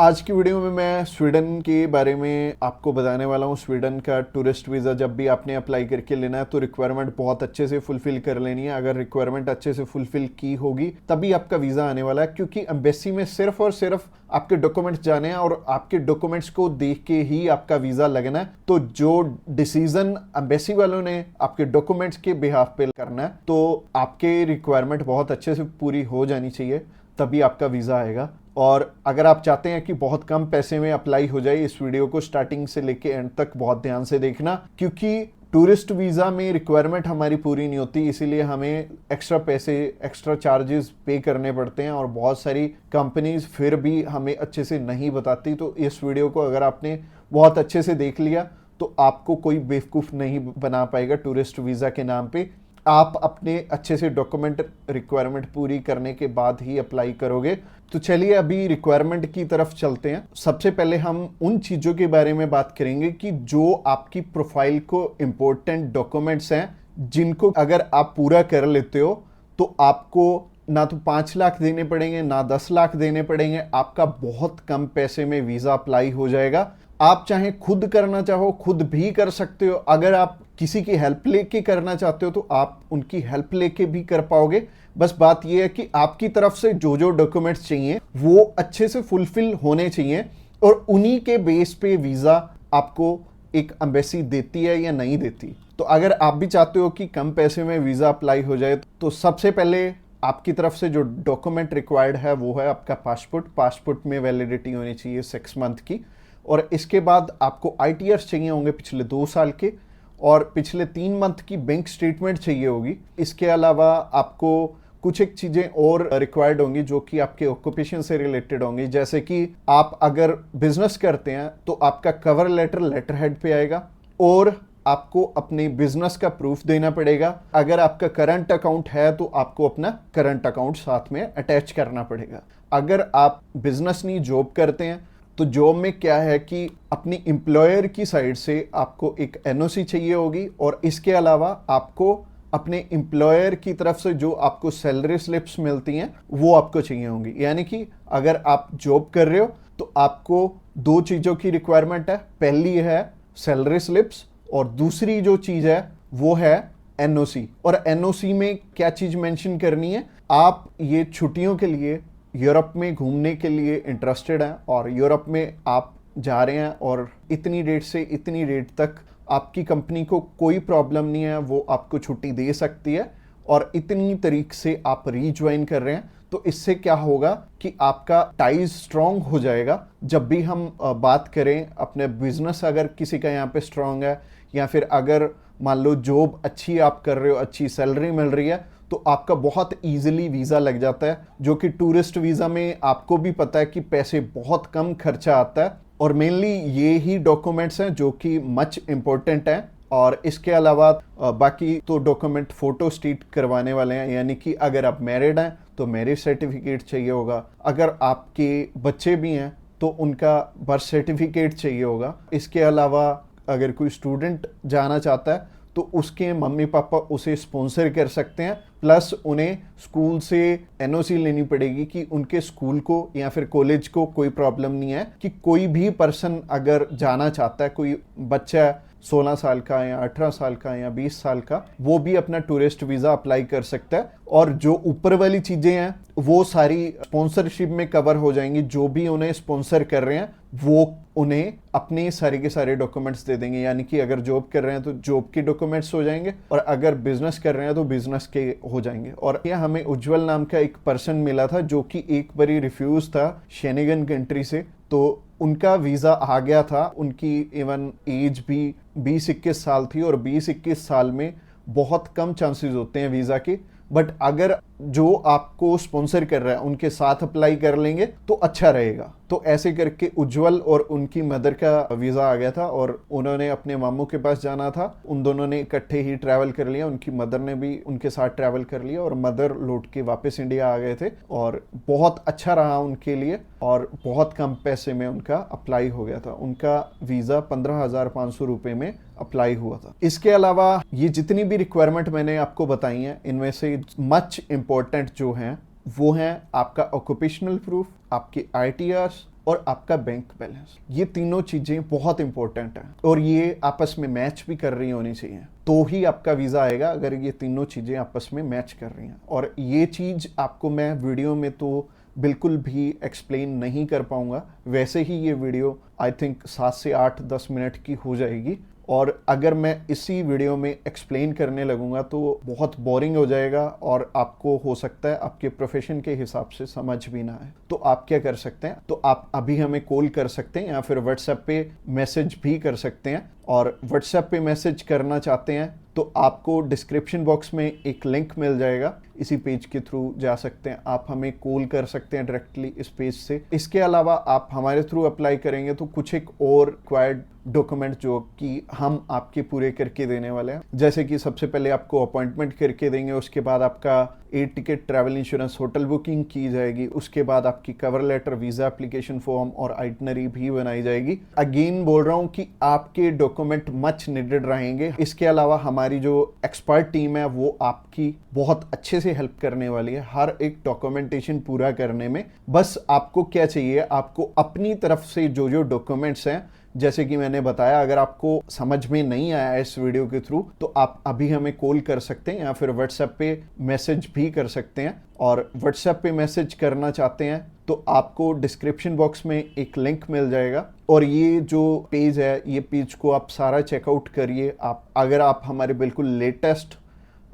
आज की वीडियो में मैं स्वीडन के बारे में आपको बताने वाला हूँ। स्वीडन का टूरिस्ट वीज़ा जब भी आपने अप्लाई करके लेना है तो रिक्वायरमेंट बहुत अच्छे से फुलफिल कर लेनी है। अगर रिक्वायरमेंट अच्छे से फुलफिल की होगी तभी आपका वीज़ा आने वाला है, क्योंकि एम्बेसी में सिर्फ और सिर्फ आपके डॉक्यूमेंट्स जाने हैं और आपके डॉक्यूमेंट्स को देख के ही आपका वीज़ा लगना है। तो जो डिसीजन एम्बेसी वालों ने आपके डॉक्यूमेंट्स के बिहाफ पे करना है, तो आपके रिक्वायरमेंट बहुत अच्छे से पूरी हो जानी चाहिए, तभी आपका वीज़ा आएगा। और अगर आप चाहते हैं कि बहुत कम पैसे में अप्लाई हो जाए, इस वीडियो को स्टार्टिंग से लेके एंड तक बहुत ध्यान से देखना, क्योंकि टूरिस्ट वीज़ा में रिक्वायरमेंट हमारी पूरी नहीं होती, इसीलिए हमें एक्स्ट्रा पैसे, एक्स्ट्रा चार्जेस पे करने पड़ते हैं और बहुत सारी कंपनीज फिर भी हमें अच्छे से नहीं बताती। तो इस वीडियो को अगर आपने बहुत अच्छे से देख लिया तो आपको कोई बेवकूफ़ नहीं बना पाएगा टूरिस्ट वीज़ा के नाम पे। आप अपने अच्छे से डॉक्यूमेंट रिक्वायरमेंट पूरी करने के बाद ही अप्लाई करोगे। तो चलिए अभी रिक्वायरमेंट की तरफ चलते हैं। सबसे पहले हम उन चीज़ों के बारे में बात करेंगे कि जो आपकी प्रोफाइल को इम्पोर्टेंट डॉक्यूमेंट्स हैं, जिनको अगर आप पूरा कर लेते हो तो आपको ना तो 5 लाख देने पड़ेंगे ना 10 लाख देने पड़ेंगे, आपका बहुत कम पैसे में वीज़ा अप्लाई हो जाएगा। आप चाहे खुद करना चाहो खुद भी कर सकते हो, अगर आप किसी की हेल्प लेके करना चाहते हो तो आप उनकी हेल्प लेके भी कर पाओगे। बस बात यह है कि आपकी तरफ से जो जो डॉक्यूमेंट्स चाहिए वो अच्छे से फुलफिल होने चाहिए और उन्हीं के बेस पे वीज़ा आपको एक एम्बेसी देती है या नहीं देती। तो अगर आप भी चाहते हो कि कम पैसे में वीज़ा अप्लाई हो जाए तो सबसे पहले आपकी तरफ से जो डॉक्यूमेंट रिक्वायर्ड है वो है आपका पासपोर्ट। पासपोर्ट में वैलिडिटी होनी चाहिए 6 मंथ की, और इसके बाद आपको ITRs चाहिए होंगे पिछले 2 साल के, और पिछले 3 मंथ की बैंक स्टेटमेंट चाहिए होगी। इसके अलावा आपको कुछ एक चीज़ें और रिक्वायर्ड होंगी जो कि आपके ऑक्यूपेशन से रिलेटेड होंगी, जैसे कि आप अगर बिजनेस करते हैं तो आपका कवर लेटर लेटर हेड पे आएगा और आपको अपने बिजनेस का प्रूफ देना पड़ेगा। अगर आपका करंट अकाउंट है तो आपको अपना करंट अकाउंट साथ में अटैच करना पड़ेगा। अगर आप बिजनेस नहीं जॉब करते हैं तो जॉब में क्या है कि अपनी एम्प्लॉयर की साइड से आपको एक NOC चाहिए होगी, और इसके अलावा आपको अपने एम्प्लॉयर की तरफ से जो आपको सैलरी स्लिप्स मिलती हैं वो आपको चाहिए होंगी। यानी कि अगर आप जॉब कर रहे हो तो आपको 2 चीज़ों की रिक्वायरमेंट है। पहली है सैलरी स्लिप्स और दूसरी जो चीज़ है वो है NOC। और NOC में क्या चीज़ मेंशन करनी है, आप ये छुट्टियों के लिए यूरोप में घूमने के लिए इंटरेस्टेड हैं और यूरोप में आप जा रहे हैं और इतनी डेट से इतनी डेट तक आपकी कंपनी को कोई प्रॉब्लम नहीं है, वो आपको छुट्टी दे सकती है, और इतनी तारीख से आप रीज्वाइन कर रहे हैं। तो इससे क्या होगा कि आपका टाइज स्ट्रॉन्ग हो जाएगा। जब भी हम बात करें अपने बिजनेस, अगर किसी का यहाँ पे स्ट्रॉन्ग है या फिर अगर मान लो जॉब अच्छी आप कर रहे हो, अच्छी सैलरी मिल रही है, तो आपका बहुत इजीली वीज़ा लग जाता है, जो कि टूरिस्ट वीज़ा में आपको भी पता है कि पैसे बहुत कम खर्चा आता है। और मेनली ये ही डॉक्यूमेंट्स हैं जो कि मच इम्पोर्टेंट हैं। और इसके अलावा बाकी तो डॉक्यूमेंट फोटो स्टेट करवाने वाले हैं, यानी कि अगर आप मैरिड हैं तो मैरिज सर्टिफिकेट चाहिए होगा, अगर आपके बच्चे भी हैं तो उनका बर्थ सर्टिफिकेट चाहिए होगा। इसके अलावा अगर कोई स्टूडेंट जाना चाहता है तो उसके मम्मी पापा उसे स्पॉन्सर कर सकते हैं, प्लस उन्हें स्कूल से NOC लेनी पड़ेगी कि उनके स्कूल को या फिर कॉलेज को कोई प्रॉब्लम नहीं है कि कोई भी पर्सन अगर जाना चाहता है, कोई बच्चा 16 साल का या 18 साल का या 20 साल का, वो भी अपना टूरिस्ट वीज़ा अप्लाई कर सकता है। और जो ऊपर वाली चीज़ें हैं वो सारी स्पॉन्सरशिप में कवर हो जाएंगी। जो भी उन्हें स्पॉन्सर कर रहे हैं वो उन्हें अपने सारे के सारे डॉक्यूमेंट्स दे देंगे, यानी कि अगर जॉब कर रहे हैं तो जॉब के डॉक्यूमेंट्स हो जाएंगे और अगर बिजनेस कर रहे हैं तो बिजनेस के हो जाएंगे। और यह हमें उज्जवल नाम का एक पर्सन मिला था जो कि एक बारी रिफ्यूज था शेनिगन कंट्री से, तो उनका वीज़ा आ गया था। उनकी इवन एज भी 20-21 साल थी और 20-21 साल में बहुत कम चांसेस होते हैं वीज़ा के। बट अगर जो आपको स्पॉन्सर कर रहा है उनके साथ अप्लाई कर लेंगे तो अच्छा रहेगा। तो ऐसे करके उज्जवल और उनकी मदर का वीज़ा आ गया था और उन्होंने अपने मामू के पास जाना था। उन दोनों ने इकट्ठे ही ट्रैवल कर लिया, उनकी मदर ने भी उनके साथ ट्रैवल कर लिया और मदर लौट के वापस इंडिया आ गए थे और बहुत अच्छा रहा उनके लिए और बहुत कम पैसे में उनका अप्लाई हो गया था। उनका वीज़ा 15,500 रुपये में अप्लाई हुआ था। इसके अलावा ये जितनी भी रिक्वायरमेंट मैंने आपको बताई हैं, इनमें से मच इम्पोर्टेंट जो हैं वो हैं आपका ऑक्यूपेशनल प्रूफ, आपके ITRs, और आपका बैंक बैलेंस। ये तीनों चीजें बहुत इंपॉर्टेंट हैं और ये आपस में मैच भी कर रही होनी चाहिए, तो ही आपका वीजा आएगा अगर ये तीनों चीजें आपस में मैच कर रही हैं। और ये चीज आपको मैं वीडियो में तो बिल्कुल भी एक्सप्लेन नहीं कर पाऊंगा, वैसे ही ये वीडियो आई थिंक 7 से 8-10 मिनट की हो जाएगी, और अगर मैं इसी वीडियो में एक्सप्लेन करने लगूंगा तो बहुत बोरिंग हो जाएगा और आपको हो सकता है आपके प्रोफेशन के हिसाब से समझ भी ना आए। तो आप क्या कर सकते हैं, तो आप अभी हमें कॉल कर सकते हैं या फिर व्हाट्सएप पे मैसेज भी कर सकते हैं। और व्हाट्सएप पे मैसेज करना चाहते हैं तो आपको डिस्क्रिप्शन बॉक्स में एक लिंक मिल जाएगा, इसी पेज के थ्रू जा सकते हैं। आप हमें कॉल कर सकते हैं डायरेक्टली इस पेज से। इसके अलावा आप हमारे थ्रू अप्लाई करेंगे तो कुछ एक और रिक्वायर्ड डॉक्यूमेंट जो कि हम आपके पूरे करके देने वाले हैं, जैसे कि सबसे पहले आपको अपॉइंटमेंट करके देंगे, उसके बाद आपका air ticket, travel insurance, hotel booking की जाएगी, उसके बाद आपकी cover letter, visa application form और आइटनरी भी बनाई जाएगी। अगेन बोल रहा हूँ कि आपके डॉक्यूमेंट मच नीडेड रहेंगे। इसके अलावा हमारी जो एक्सपर्ट टीम है वो आपकी बहुत अच्छे से हेल्प करने वाली है हर एक डॉक्यूमेंटेशन पूरा करने में। बस आपको क्या चाहिए, आपको अपनी तरफ से जो जो डॉक्यूमेंट्स हैं, जैसे कि मैंने बताया, अगर आपको समझ में नहीं आया इस वीडियो के थ्रू तो आप अभी हमें कॉल कर सकते हैं या फिर व्हाट्सएप पे मैसेज भी कर सकते हैं। और व्हाट्सएप पे मैसेज करना चाहते हैं तो आपको डिस्क्रिप्शन बॉक्स में एक लिंक मिल जाएगा और ये जो पेज है, ये पेज को आप सारा चेकआउट करिए। आप अगर आप हमारे बिल्कुल लेटेस्ट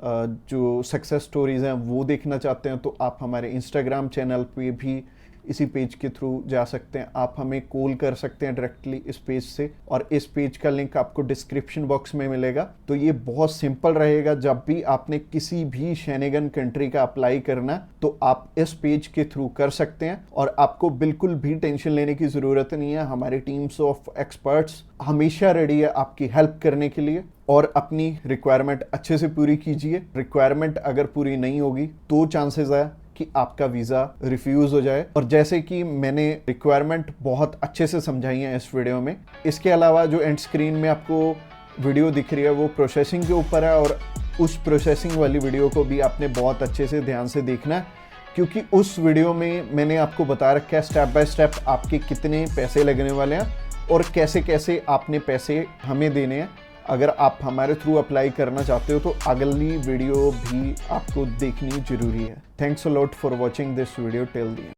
जो सक्सेस स्टोरीज हैं वो देखना चाहते हैं तो आप हमारे इंस्टाग्राम चैनल पे भी इसी पेज के थ्रू जा सकते हैं। आप हमें कॉल कर सकते हैं डायरेक्टली इस पेज से और इस पेज का लिंक आपको डिस्क्रिप्शन बॉक्स में मिलेगा। तो ये बहुत सिंपल रहेगा, जब भी आपने किसी भी शेनेगन कंट्री का अप्लाई करना है तो आप इस पेज के थ्रू कर सकते हैं और आपको बिल्कुल भी टेंशन लेने की ज़रूरत नहीं है। हमारी टीम्स ऑफ एक्सपर्ट्स हमेशा रेडी है आपकी हेल्प करने के लिए। और अपनी रिक्वायरमेंट अच्छे से पूरी कीजिए। रिक्वायरमेंट अगर पूरी नहीं होगी तो चांसेस है कि आपका वीज़ा रिफ्यूज़ हो जाए। और जैसे कि मैंने रिक्वायरमेंट बहुत अच्छे से समझाई है इस वीडियो में। इसके अलावा जो एंड स्क्रीन में आपको वीडियो दिख रही है वो प्रोसेसिंग के ऊपर है और उस प्रोसेसिंग वाली वीडियो को भी आपने बहुत अच्छे से ध्यान से देखना है, क्योंकि उस वीडियो में मैंने आपको बता रखा है स्टेप बाय स्टेप आपके कितने पैसे लगने वाले हैं और कैसे कैसे आपने पैसे हमें देने हैं। अगर आप हमारे थ्रू अप्लाई करना चाहते हो तो अगली वीडियो भी आपको देखनी जरूरी है। Thanks a lot for watching this video till the end.